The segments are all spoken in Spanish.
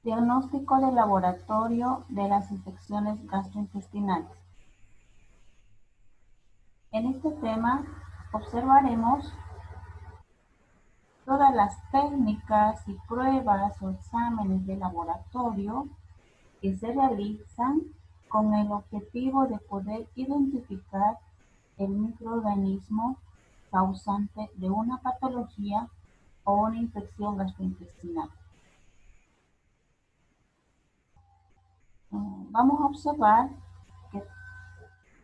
Diagnóstico de laboratorio de las infecciones gastrointestinales. En este tema observaremos todas las técnicas y pruebas o exámenes de laboratorio que se realizan con el objetivo de poder identificar el microorganismo causante de una patología o una infección gastrointestinal. Vamos a observar que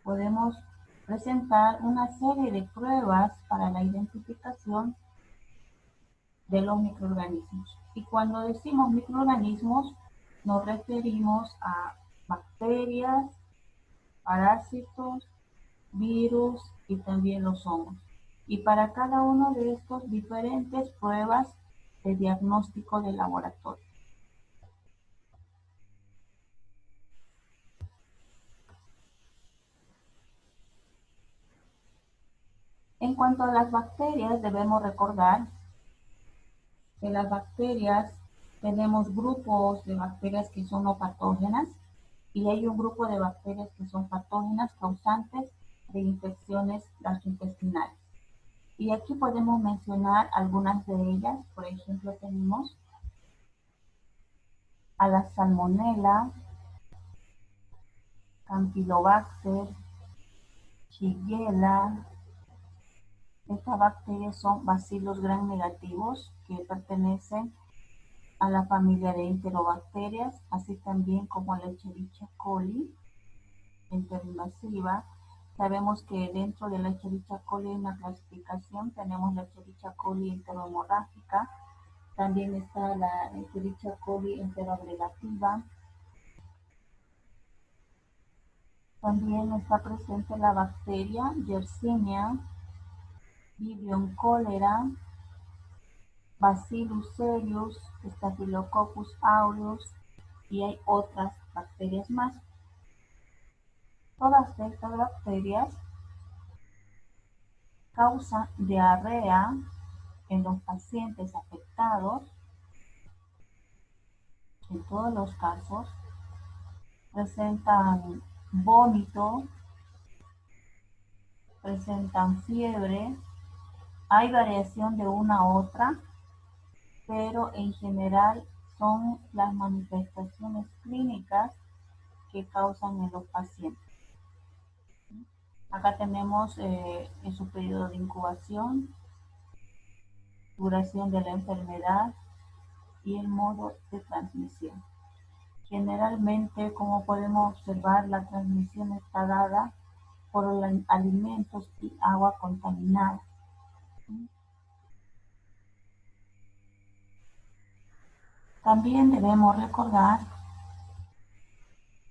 podemos presentar una serie de pruebas para la identificación de los microorganismos. Y cuando decimos microorganismos, nos referimos a bacterias, parásitos, virus y también los hongos. Y para cada uno de estos diferentes pruebas de diagnóstico de laboratorio. En cuanto a las bacterias, debemos recordar que las bacterias, tenemos grupos de bacterias que son no patógenas y hay un grupo de bacterias que son patógenas causantes de infecciones gastrointestinales. Y aquí podemos mencionar algunas de ellas. Por ejemplo, tenemos a la Salmonella, Campylobacter, Shigella. Estas bacterias son bacilos gram negativos que pertenecen a la familia de enterobacterias, así también como la Escherichia coli, enteroinvasiva. Sabemos que dentro de la Escherichia coli hay una clasificación, tenemos la Escherichia coli enterohemorrágica, también está la Escherichia coli enteroagregativa, también está presente la bacteria Yersinia, Vibrio cholera, Bacillus cereus, Staphylococcus aureus y hay otras bacterias más. Todas estas bacterias causan diarrea en los pacientes afectados. En todos los casos presentan vómito, presentan fiebre, hay variación de una a otra, pero en general son las manifestaciones clínicas que causan en los pacientes. Acá tenemos en su periodo de incubación, duración de la enfermedad y el modo de transmisión. Generalmente, como podemos observar, la transmisión está dada por alimentos y agua contaminada. También debemos recordar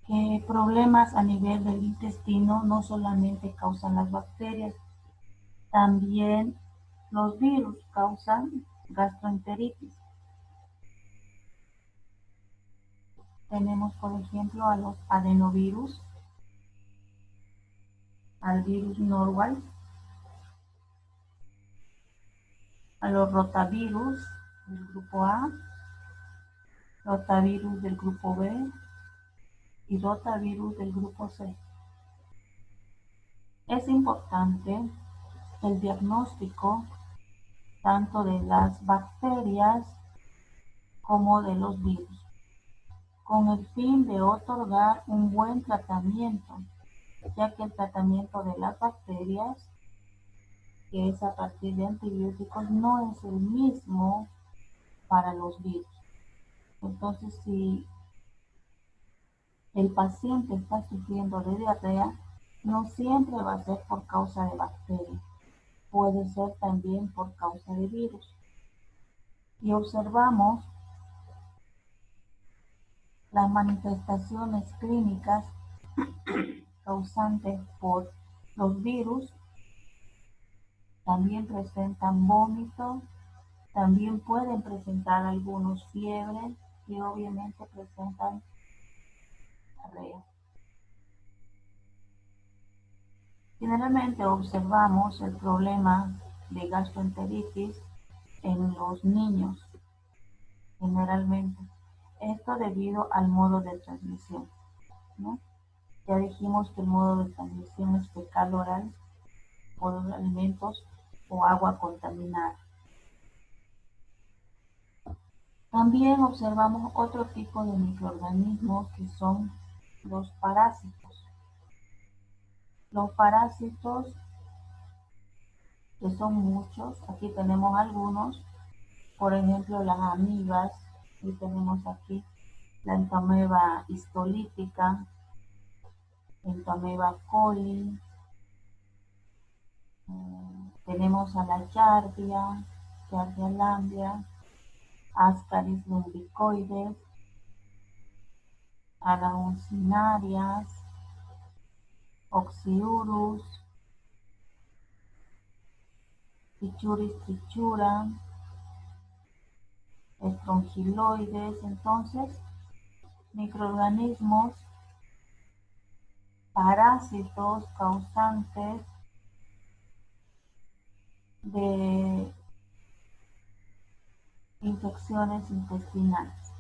que problemas a nivel del intestino no solamente causan las bacterias, también los virus causan gastroenteritis. Tenemos, por ejemplo, a los adenovirus, al virus Norwalk, a los rotavirus del grupo A, rotavirus del grupo B y rotavirus del grupo C. Es importante el diagnóstico tanto de las bacterias como de los virus, con el fin de otorgar un buen tratamiento, ya que el tratamiento de las bacterias, que es a partir de antibióticos, no es el mismo para los virus. Entonces, si el paciente está sufriendo de diarrea, no siempre va a ser por causa de bacterias, puede ser también por causa de virus. Y observamos las manifestaciones clínicas causantes por los virus. También presentan vómito, también pueden presentar algunos fiebre y obviamente presentan diarrea. Generalmente observamos el problema de gastroenteritis en los niños, generalmente. Esto debido al modo de transmisión, ¿no? Ya dijimos que el modo de transmisión es fecal oral por alimentos o agua contaminada. También observamos otro tipo de microorganismos que son los parásitos. Los parásitos, que son muchos, aquí tenemos algunos, por ejemplo las amibas, y tenemos aquí la Entamoeba histolítica, Entamoeba coli, tenemos a la Giardia, Giardia lamblia, Ascaris lumbricoides, a las uncinarias, Oxyurus, Trichuris trichura, estrongiloides. Entonces, microorganismos parásitos causantes de infecciones intestinales.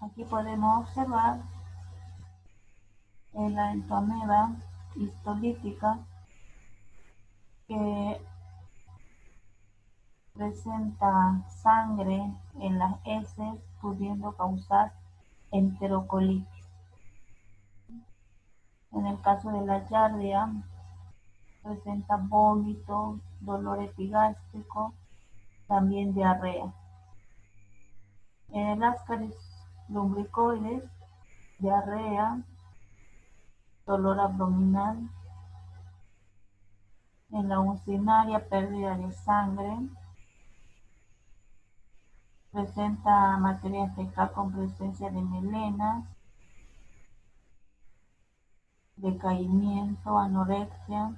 Aquí podemos observar en la Entamoeba histolítica que presenta sangre en las heces, pudiendo causar enterocolitis. En el caso de la Giardia, presenta vómito, dolor epigástrico, también diarrea. En el Ascaris lumbricoides, diarrea, dolor abdominal. En la uncinaria, pérdida de sangre. Presenta materia fecal con presencia de melenas, decaimiento, anorexia.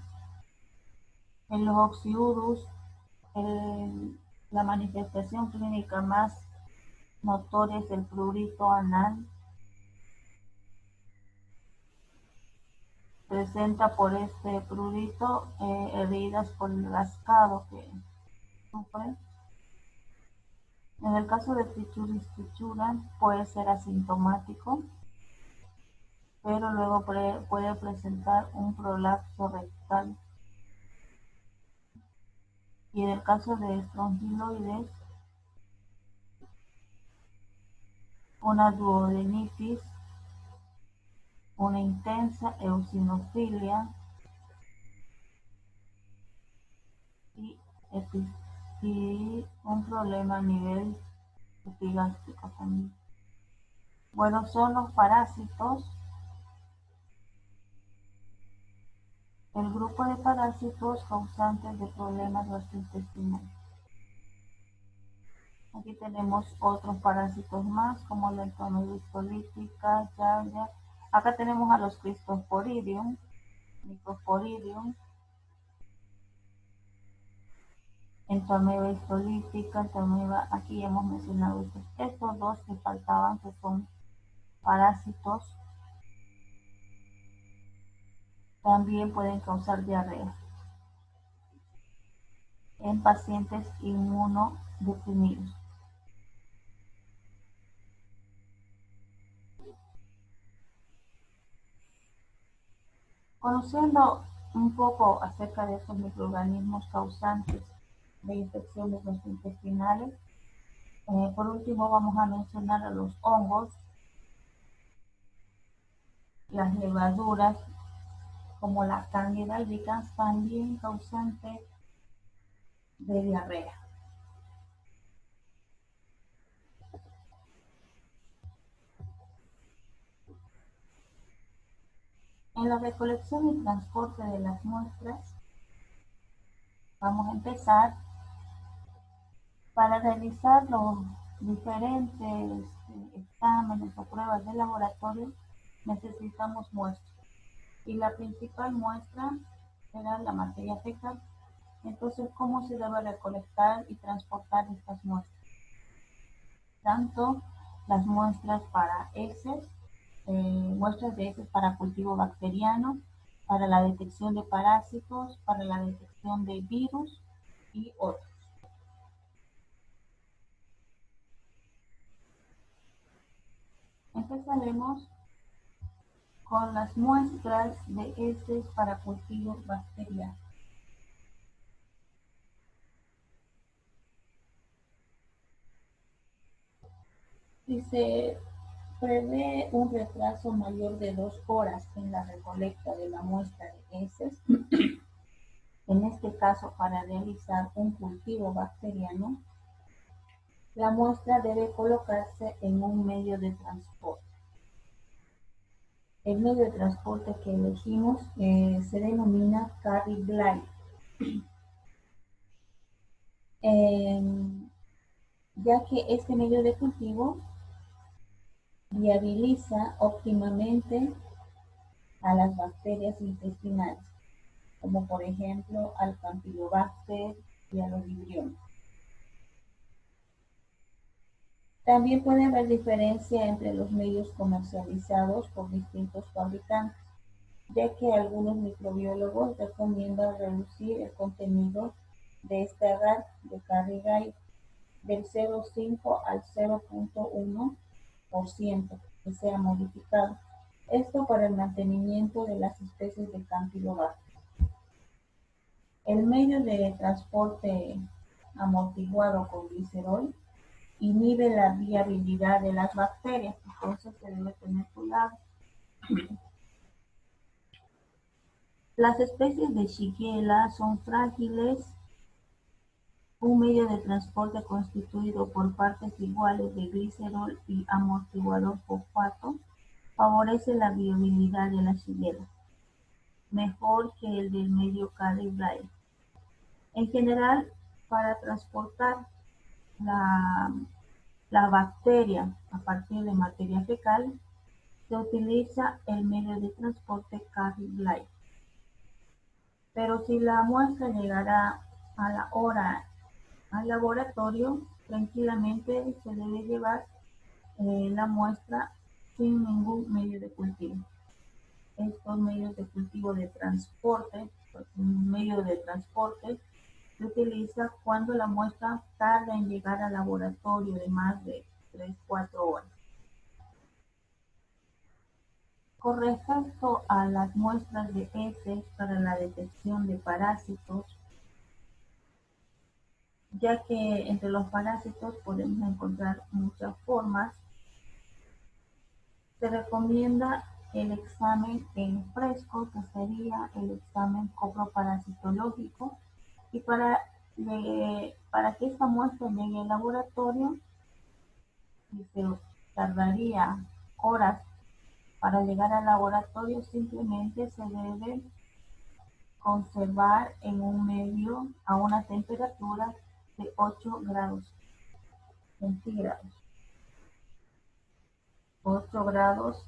En los Oxyurus, la manifestación clínica más notoria es el prurito anal. Presenta por este prurito heridas por el rascado que sufre. En el caso de Trichuris trichura puede ser asintomático, pero luego puede presentar un prolapso rectal. Y en el caso de estrongiloides, una duodenitis, una intensa eosinofilia y un problema a nivel epigástrico también. Bueno, son los parásitos. El grupo de parásitos causantes de problemas gastrointestinales. Aquí tenemos otros parásitos más, como la Entamoeba histolítica, Giardia. Acá tenemos a los Cryptosporidium, Mycosporidium, Entamoeba histolítica, Entamoeba, aquí ya hemos mencionado estos dos que faltaban, que son parásitos. También pueden causar diarrea en pacientes inmunodeprimidos. Conociendo un poco acerca de estos microorganismos causantes de infecciones gastrointestinales, por último vamos a mencionar a los hongos, las levaduras, como la Candida albicans, también causante de diarrea. En la recolección y transporte de las muestras, vamos a empezar. Para realizar los diferentes exámenes o pruebas de laboratorio necesitamos muestras, y la principal muestra será la materia fecal. Entonces, ¿cómo se debe recolectar y transportar estas muestras? Tanto las muestras para heces, muestras de heces para cultivo bacteriano, para la detección de parásitos, para la detección de virus y otros. Empezaremos con las muestras de heces para cultivo bacteriano. Si se prevé un retraso mayor de 2 horas en la recolecta de la muestra de heces, en este caso para realizar un cultivo bacteriano, la muestra debe colocarse en un medio de transporte. El medio de transporte que elegimos se denomina Carry Glide, ya que este medio de cultivo viabiliza óptimamente a las bacterias intestinales, como por ejemplo al Campylobacter y a los vibriones. También puede haber diferencia entre los medios comercializados por distintos fabricantes, ya que algunos microbiólogos recomiendan reducir el contenido de este agar de Carry Glide del 0,5 al 0,1% que sea modificado. Esto para el mantenimiento de las especies de Campylobacter. El medio de transporte amortiguado con glicerol inhibe la viabilidad de las bacterias, entonces se debe tener cuidado. Las especies de Shigella son frágiles. Un medio de transporte constituido por partes iguales de glicerol y amortiguador fosfato favorece la viabilidad de la Shigella, mejor que el del medio Carry Glide. En general, para transportar la bacteria a partir de materia fecal, se utiliza el medio de transporte Carry Glide. Pero si la muestra llegará a la hora al laboratorio, tranquilamente se debe llevar la muestra sin ningún medio de cultivo. Estos medios de cultivo de transporte, un medio de transporte se utiliza cuando la muestra tarda en llegar al laboratorio de más de 3-4 horas. Con respecto a las muestras de heces para la detección de parásitos, ya que entre los parásitos podemos encontrar muchas formas, se recomienda el examen en fresco, que sería el examen coproparasitológico, y para que esta muestra llegue al laboratorio, y se tardaría horas para llegar al laboratorio, simplemente se debe conservar en un medio a una temperatura de 8 grados centígrados. 8 grados,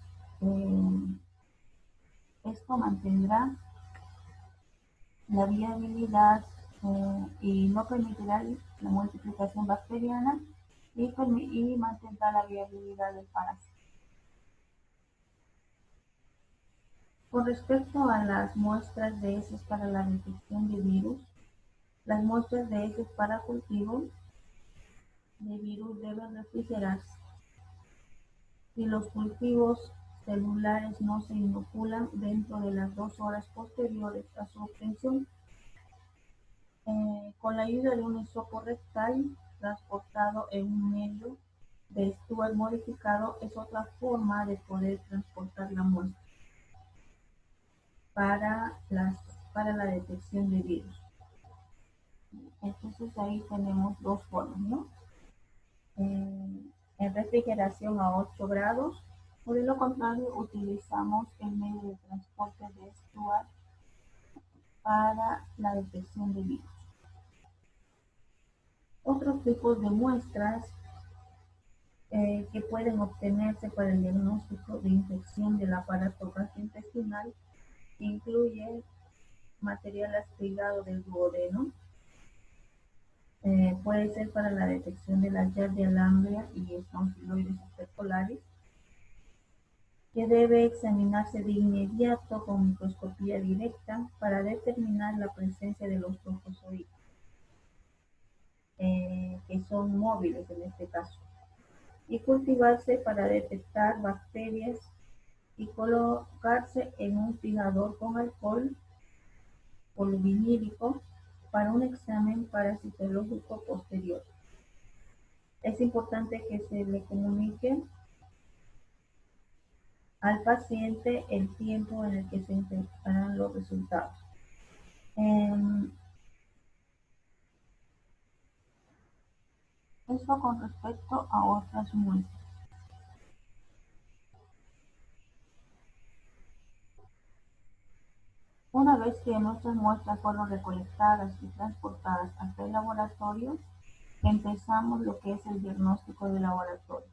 esto mantendrá la viabilidad y no permitirá la multiplicación bacteriana y mantendrá la viabilidad del parásito. Con respecto a las muestras de heces para la detección de virus, las muestras de heces para cultivo de virus deben refrigerarse. Si los cultivos celulares no se inoculan dentro de las 2 horas posteriores a su obtención, con la ayuda de un hisopo rectal transportado en un medio de Stuart modificado, es otra forma de poder transportar la muestra para la detección de virus. Entonces ahí tenemos dos formas, ¿no? En refrigeración a 8 grados, o de lo contrario utilizamos el medio de transporte de Stuart para la detección de virus. Otros tipos de muestras que pueden obtenerse para el diagnóstico de infección del aparato gastrointestinal incluye material aspirado del duodeno, puede ser para la detección de la Giardia lamblia y Staphylococcus stercoralis, que debe examinarse de inmediato con microscopía directa para determinar la presencia de los trofozoides, que son móviles en este caso. y cultivarse para detectar bacterias y colocarse en un fijador con alcohol polivinílico para un examen parasitológico posterior. Es importante que se le comunique al paciente el tiempo en el que se entregarán los resultados. Eso con respecto a otras muestras. Una vez que nuestras muestras fueron recolectadas y transportadas hasta el laboratorio, empezamos lo que es el diagnóstico de laboratorio.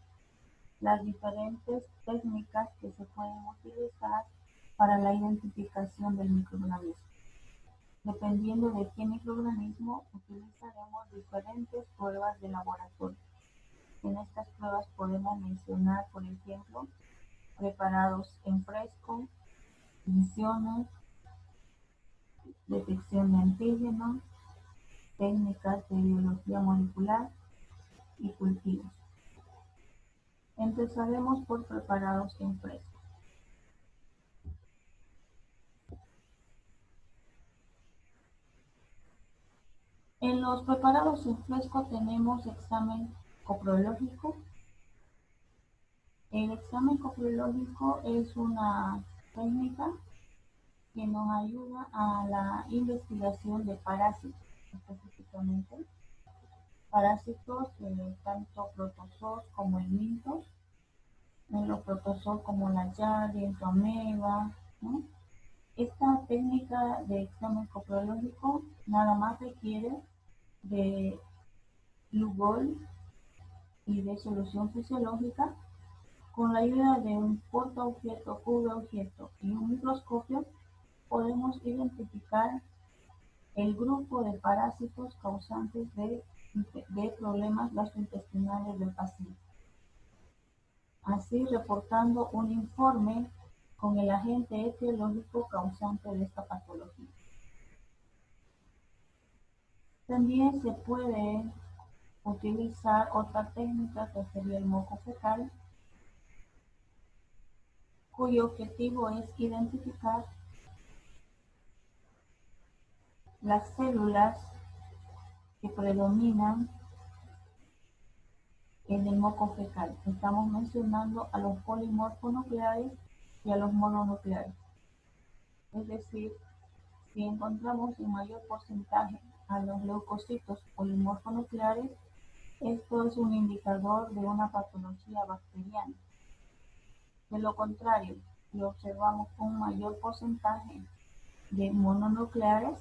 Las diferentes técnicas que se pueden utilizar para la identificación del microorganismo. Dependiendo de qué microorganismo, utilizaremos diferentes pruebas de laboratorio. En estas pruebas podemos mencionar, por ejemplo, preparados en fresco, emisiones, detección de antígenos, técnicas de biología molecular y cultivos. Empezaremos por preparados en fresco. En los preparados en fresco tenemos examen coprológico. El examen coprológico es una técnica que nos ayuda a la investigación de parásitos, específicamente parásitos tanto protozoos como helmintos, en los protozoos como la Yardia, Entomeba, ¿no? Esta técnica de examen coprológico nada más requiere de Lugol y de solución fisiológica. Con la ayuda de un portaobjeto, cubreobjeto y un microscopio podemos identificar el grupo de parásitos causantes de problemas gastrointestinales del paciente, así reportando un informe con el agente etiológico causante de esta patología. También se puede utilizar otra técnica que sería el moco fecal, cuyo objetivo es identificar las células que predominan en el moco fecal. Estamos mencionando a los polimorfonucleares y a los mononucleares. Es decir, si encontramos en mayor porcentaje a los leucocitos polimorfonucleares, esto es un indicador de una patología bacteriana. De lo contrario, si observamos un mayor porcentaje de mononucleares,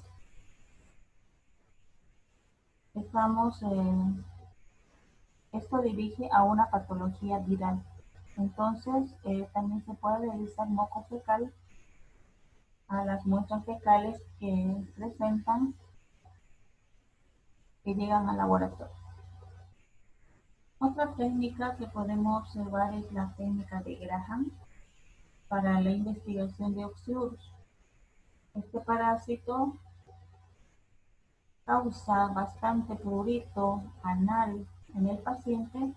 esto dirige a una patología viral. Entonces, también se puede realizar moco fecal a las muestras fecales que presentan, que llegan al laboratorio. Otra técnica que podemos observar es la técnica de Graham para la investigación de Oxyurus. Este parásito causa bastante prurito anal en el paciente.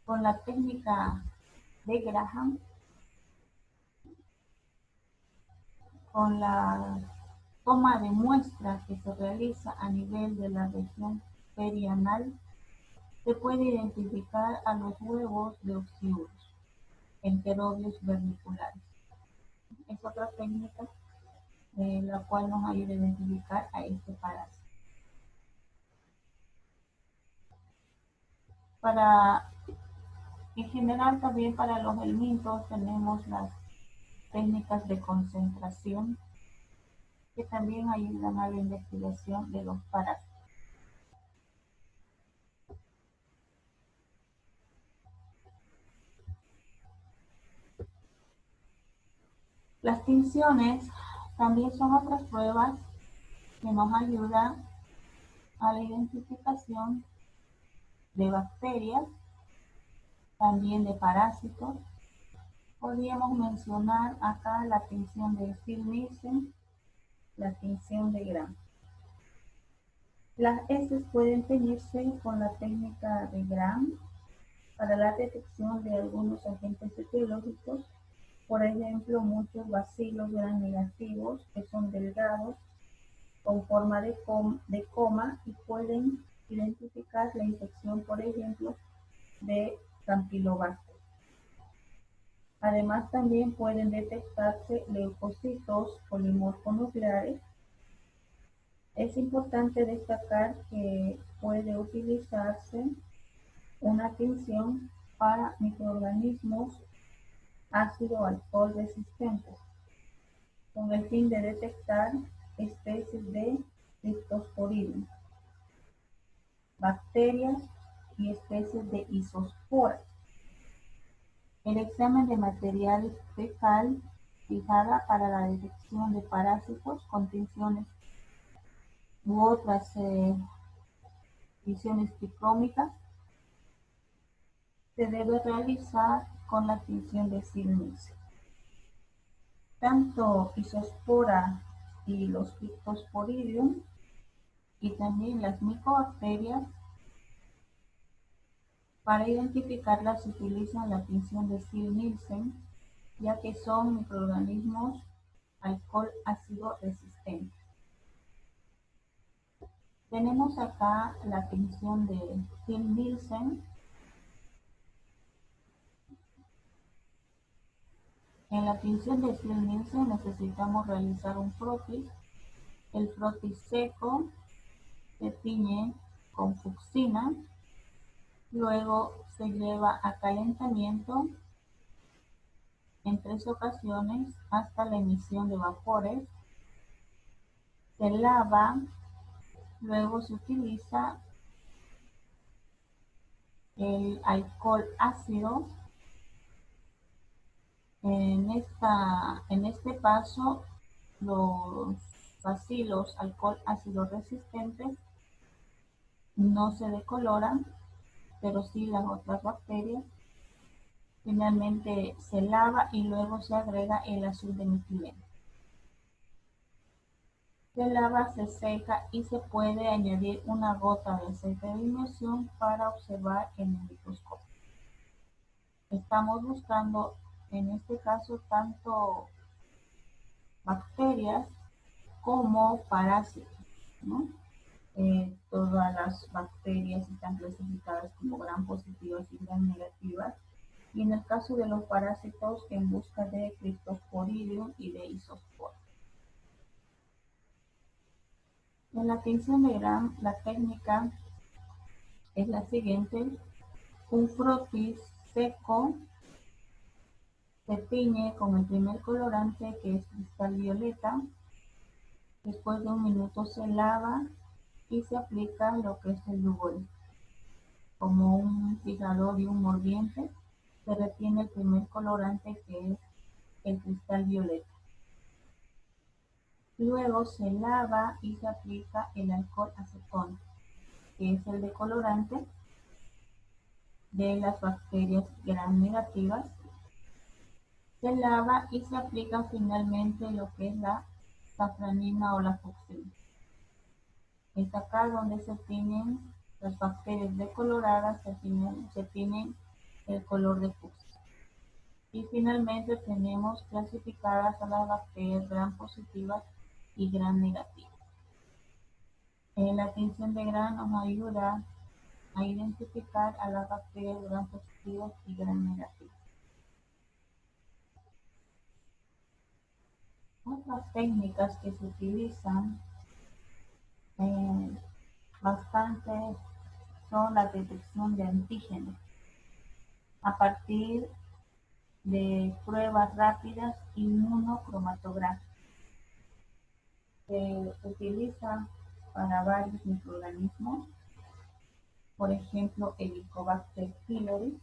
Con la técnica de Graham, con la toma de muestra que se realiza a nivel de la región perianal, se puede identificar a los huevos de Oxyurus, enterobios vermiculares. Es otra técnica la cual nos ayuda a identificar a este parásito. En general, también para los helmintos tenemos las técnicas de concentración que también ayudan a la investigación de los parásitos. Las tinciones también son otras pruebas que nos ayudan a la identificación de bacterias, también de parásitos. Podríamos mencionar acá la tinción de Steel-Nielsen, la tinción de Gram. Las heces pueden teñirse con la técnica de Gram para la detección de algunos agentes etiológicos, por ejemplo, muchos bacilos gram negativos que son delgados con forma de coma y pueden identificar la infección, por ejemplo, de Campylobacter. Además, también pueden detectarse leucocitos polimorfonucleares. Es importante destacar que puede utilizarse una tinción para microorganismos ácido-alcohol resistentes, con el fin de detectar especies de Cryptosporidium, bacterias y especies de isosporas. El examen de material fecal fijada para la detección de parásitos con tinciones u otras tinciones tricrómicas se debe realizar con la tinción de Sil-Nielsen. Tanto isospora y los Cryptosporidium y también las micobacterias, para identificarlas se utiliza la tinción de Sil-Nielsen, ya que son microorganismos alcohol ácido resistentes. Tenemos acá la tinción de Sil-Nielsen. En la tinción de Sil-Nielsen necesitamos realizar un frotis. El frotis seco se tiñe con fucsina, luego se lleva a calentamiento en 3 ocasiones hasta la emisión de vapores, se lava, luego se utiliza el alcohol ácido. En este paso, los bacilos alcohol ácido resistentes no se decoloran, pero sí las otras bacterias. Finalmente se lava y luego se agrega el azul de metileno. Se lava, se seca y se puede añadir una gota de aceite de inmersión para observar en el microscopio. Estamos buscando en este caso tanto bacterias como parásitos, ¿no? Todas las bacterias están clasificadas como gram positivas y gram negativas, y en el caso de los parásitos en busca de Cryptosporidium y de isospora. En la tinción de gram, la técnica es la siguiente: un frotis seco se tiñe con el primer colorante, que es cristal violeta. Después de 1 minuto se lava y se aplica lo que es el Lugol. Como un fijador y un mordiente, se retiene el primer colorante, que es el cristal violeta. Luego se lava y se aplica el alcohol acetón, que es el decolorante de las bacterias gram negativas. Se lava y se aplica finalmente lo que es la safranina o la fucsina. Es acá donde se tienen las bacterias decoloradas, se tienen el color de fucsia. Y finalmente tenemos clasificadas a las bacterias gram positivas y gram negativas. La tinción de gram nos ayuda a identificar a las bacterias gram positivas y gram negativas. Otras técnicas que se utilizan bastante son la detección de antígenos a partir de pruebas rápidas inmunocromatográficas. Se utiliza para varios microorganismos, por ejemplo, Helicobacter pylori.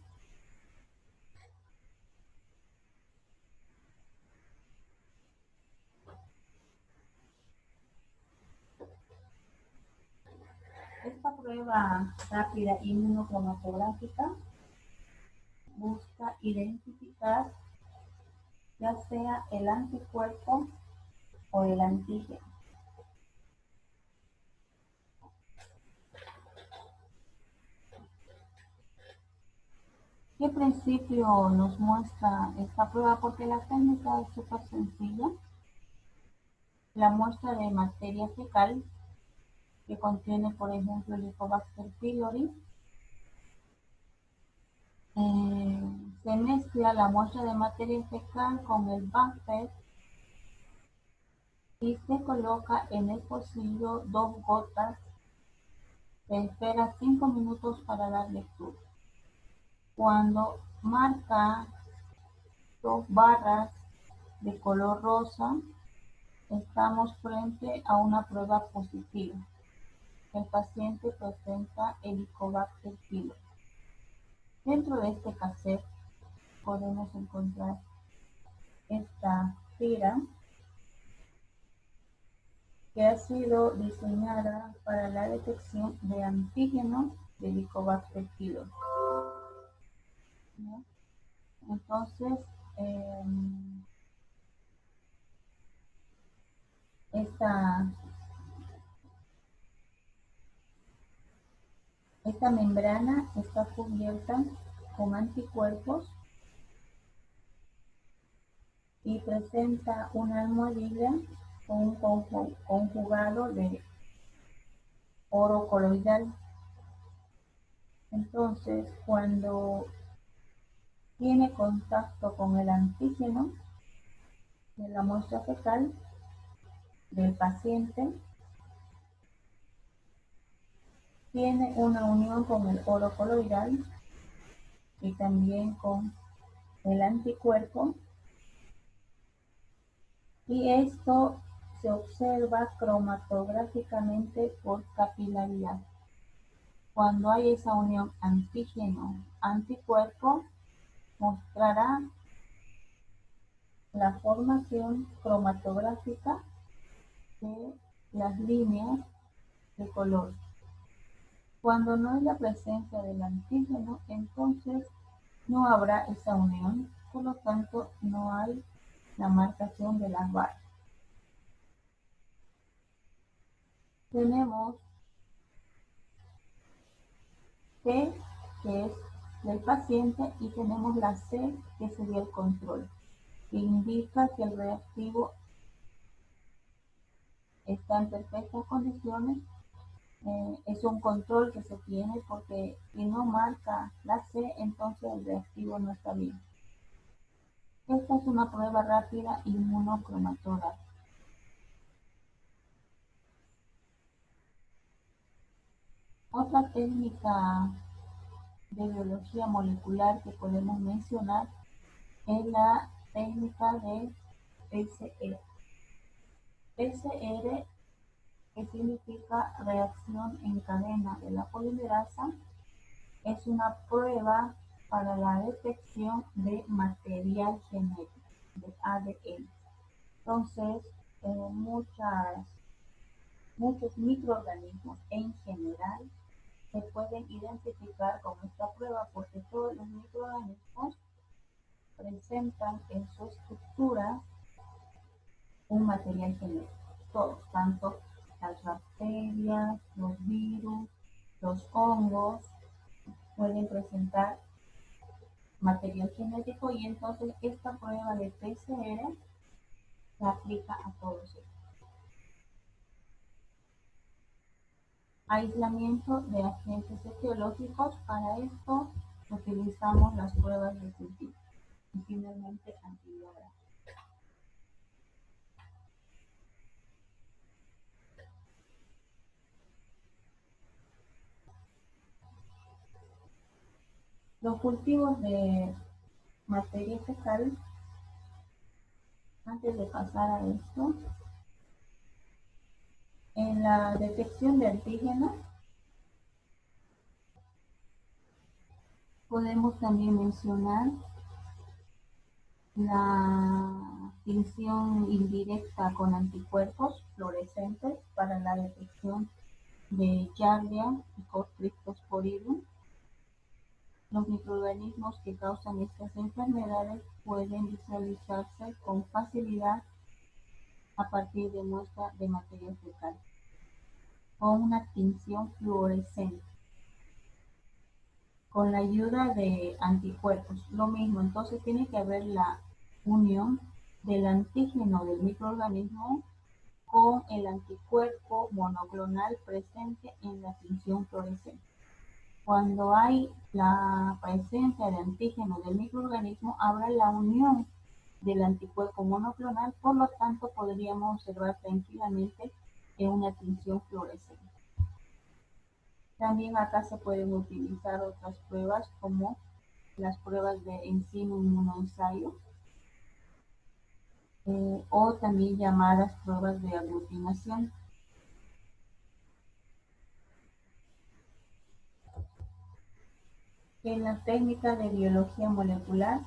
Esta prueba rápida inmunocromatográfica busca identificar ya sea el anticuerpo o el antígeno. ¿Qué principio nos muestra esta prueba? Porque la técnica es súper sencilla. La muestra de materia fecal que contiene, por ejemplo, el Helicobacter pylori, se mezcla la muestra de materia fecal con el buffer y se coloca en el pocillo 2 gotas. Se espera 5 minutos para dar lectura. Cuando marca 2 barras de color rosa, estamos frente a una prueba positiva. El paciente presenta Helicobacter pylori. Dentro de este cassette podemos encontrar esta tira que ha sido diseñada para la detección de antígenos de Helicobacter pylori, ¿no? Entonces, eh, esta, esta membrana está cubierta con anticuerpos y presenta una almohadilla con un conjugado de oro coloidal. Entonces, cuando tiene contacto con el antígeno de la muestra fecal del paciente, tiene una unión con el oro coloidal y también con el anticuerpo, y esto se observa cromatográficamente por capilaridad. Cuando hay esa unión antígeno-anticuerpo, mostrará la formación cromatográfica de las líneas de color. Cuando no hay la presencia del antígeno, entonces no habrá esa unión, por lo tanto no hay la marcación de las barras. Tenemos T, que es del paciente, y tenemos la C, que sería el control, que indica que el reactivo está en perfectas condiciones. Es un control que se tiene porque si no marca la C, entonces el reactivo no está bien. Esta es una prueba rápida inmunocromatográfica. Otra técnica de biología molecular que podemos mencionar es la técnica de PCR. PCR, que significa reacción en cadena de la polimerasa, es una prueba para la detección de material genético, de ADN. Entonces, muchos microorganismos en general se pueden identificar con esta prueba porque todos los microorganismos presentan en su estructura un material genético. Todos, tanto las bacterias, los virus, los hongos, pueden presentar material genético, y entonces esta prueba de PCR se aplica a todos ellos. Aislamiento de agentes etiológicos. Para esto utilizamos las pruebas de cultivo y finalmente antibióticos. Los cultivos de materia fecal, antes de pasar a esto, en la detección de antígenos podemos también mencionar la tinción indirecta con anticuerpos fluorescentes para la detección de Giardia y Cryptosporidium. Los microorganismos que causan estas enfermedades pueden visualizarse con facilidad a partir de muestras de materia fecal con una tinción fluorescente. con la ayuda de anticuerpos. Lo mismo, entonces tiene que haber la unión del antígeno del microorganismo con el anticuerpo monoclonal presente en la tinción fluorescente. Cuando hay la presencia de antígeno del microorganismo, habrá la unión del anticuerpo monoclonal, por lo tanto podríamos observar tranquilamente en una tinción fluorescente. También acá se pueden utilizar otras pruebas como las pruebas de enzima inmunoensayo o también llamadas pruebas de aglutinación. En la técnica de biología molecular,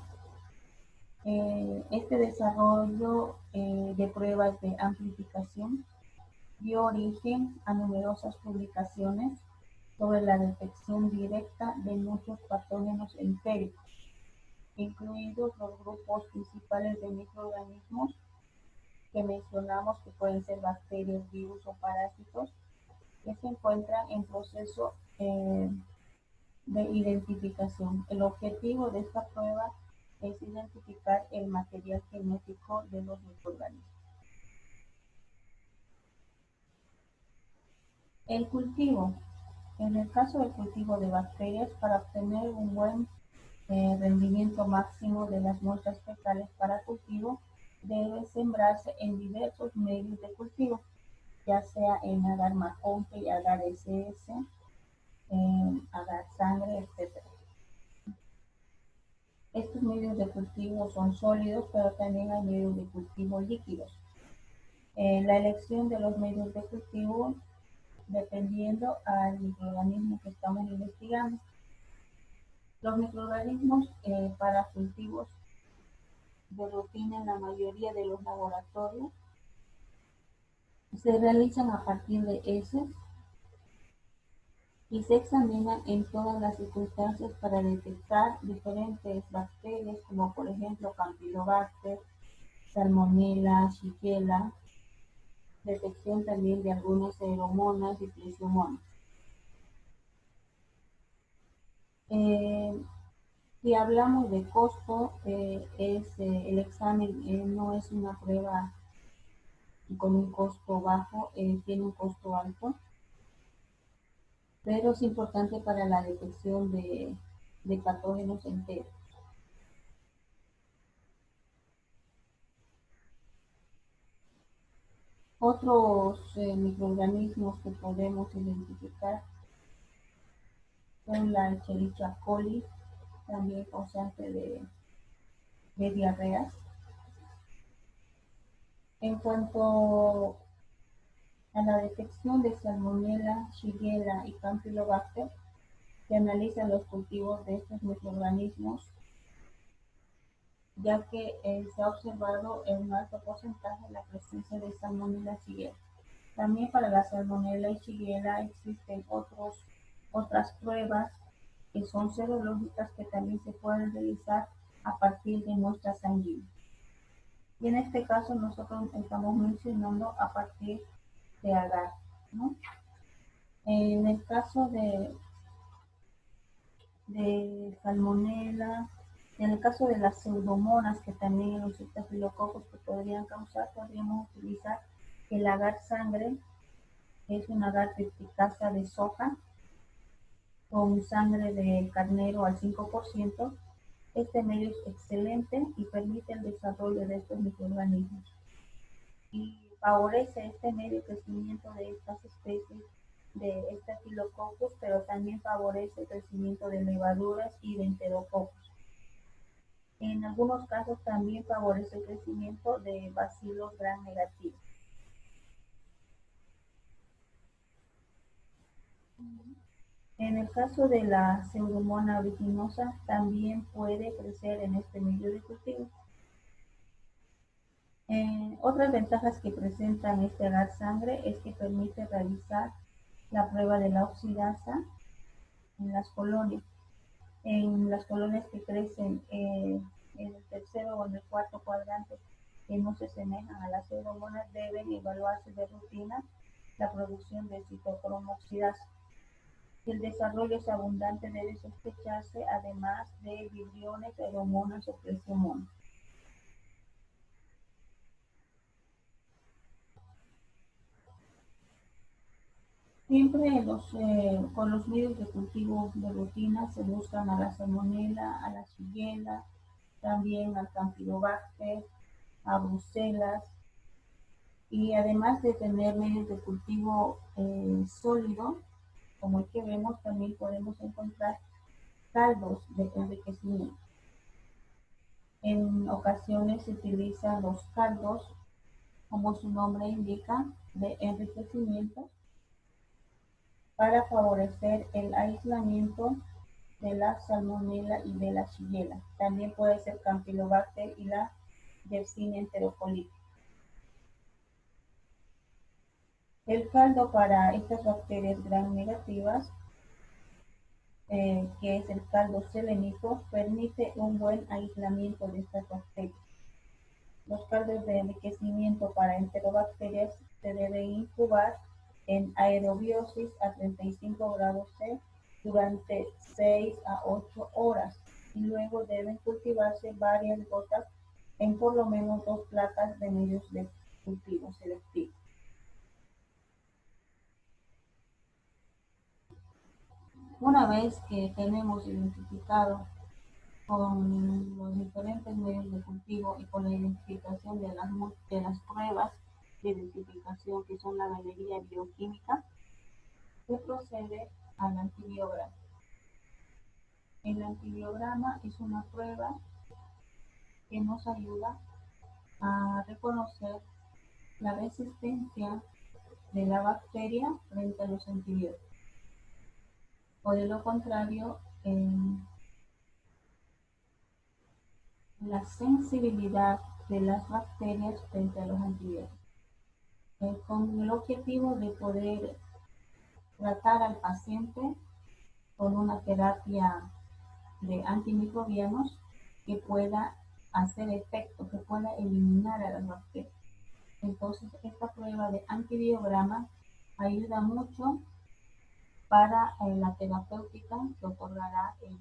este desarrollo de pruebas de amplificación dio origen a numerosas publicaciones sobre la detección directa de muchos patógenos empíricos, incluidos los grupos principales de microorganismos que mencionamos, que pueden ser bacterias, virus o parásitos, que se encuentran en proceso de identificación. El objetivo de esta prueba es identificar el material genético de los microorganismos. El cultivo. En el caso del cultivo de bacterias, para obtener un buen rendimiento máximo de las muestras fecales para cultivo, debe sembrarse en diversos medios de cultivo, ya sea en agar maconte, agar SS, agar sangre, etc. Estos medios de cultivo son sólidos, pero también hay medios de cultivo líquidos. La elección de los medios de cultivo dependiendo al microorganismo que estamos investigando. Los microorganismos para cultivos de rutina en la mayoría de los laboratorios se realizan a partir de heces y se examinan en todas las circunstancias para detectar diferentes bacterias como por ejemplo Campylobacter, Salmonella, Shigella, detección también de algunas pseudomonas y plesiomonas. Si hablamos de costo, el examen no es una prueba con un costo bajo, tiene un costo alto, pero es importante para la detección de patógenos enteros. Otros microorganismos que podemos identificar son la Escherichia coli, también causante de diarreas. En cuanto a la detección de Salmonella, Shigella y Campylobacter, se analizan los cultivos de estos microorganismos, ya que se ha observado en un alto porcentaje la presencia de Salmonella Shigella. También para la Salmonella y Shigella existen otras pruebas que son serológicas que también se pueden realizar a partir de muestras sanguíneas. Y en este caso nosotros estamos mencionando a partir de agar, ¿no? En el caso de Salmonella, en el caso de las pseudomonas, que también en los estafilococos que podrían causar, podríamos utilizar el agar sangre, que es un agar tristicasa de soja, con sangre de carnero al 5%. Este medio es excelente y permite el desarrollo de estos microorganismos. Y favorece este medio crecimiento de estas especies de estafilococos, pero también favorece el crecimiento de levaduras y de enterococos. En algunos casos también favorece el crecimiento de bacilos gram negativos. En el caso de la pseudomonas aeruginosa, también puede crecer en este medio de cultivo. Otras ventajas que presentan este agar sangre es que permite realizar la prueba de la oxidasa en las colonias. En las colonias que crecen en el tercero o en el cuarto cuadrante, que no se semejan a las pseudomonas, deben evaluarse de rutina la producción de citocromo oxidasa. El desarrollo es abundante, debe sospecharse, además de vibriones, feromonas o presiomonas. Siempre con los medios de cultivo de rutina se buscan a la salmonela, a la shigella, también al campylobacter, a brucelas, y además de tener medios de cultivo sólido, como el que vemos, también podemos encontrar caldos de enriquecimiento. En ocasiones se utilizan los caldos, como su nombre indica, de enriquecimiento para favorecer el aislamiento de la salmonela y de la shigella. También puede ser campylobacter y la Yersinia enterocolitis. El caldo para estas bacterias gram negativas, que es el caldo selénico, permite un buen aislamiento de estas bacterias. Los caldos de enriquecimiento para enterobacterias se deben incubar en aerobiosis a 35 grados C durante 6 a 8 horas y luego deben cultivarse varias gotas en por lo menos 2 placas de medios de cultivo selectivo. Una vez que tenemos identificado con los diferentes medios de cultivo y con la identificación de las pruebas de identificación que son la galería bioquímica, se procede al antibiograma. El antibiograma es una prueba que nos ayuda a reconocer la resistencia de la bacteria frente a los antibióticos. O de lo contrario, la sensibilidad de las bacterias frente a los antibióticos, con el objetivo de poder tratar al paciente con una terapia de antimicrobianos que pueda hacer efecto, que pueda eliminar a las bacterias. Entonces, esta prueba de antibiograma ayuda mucho para la terapéutica que otorgará el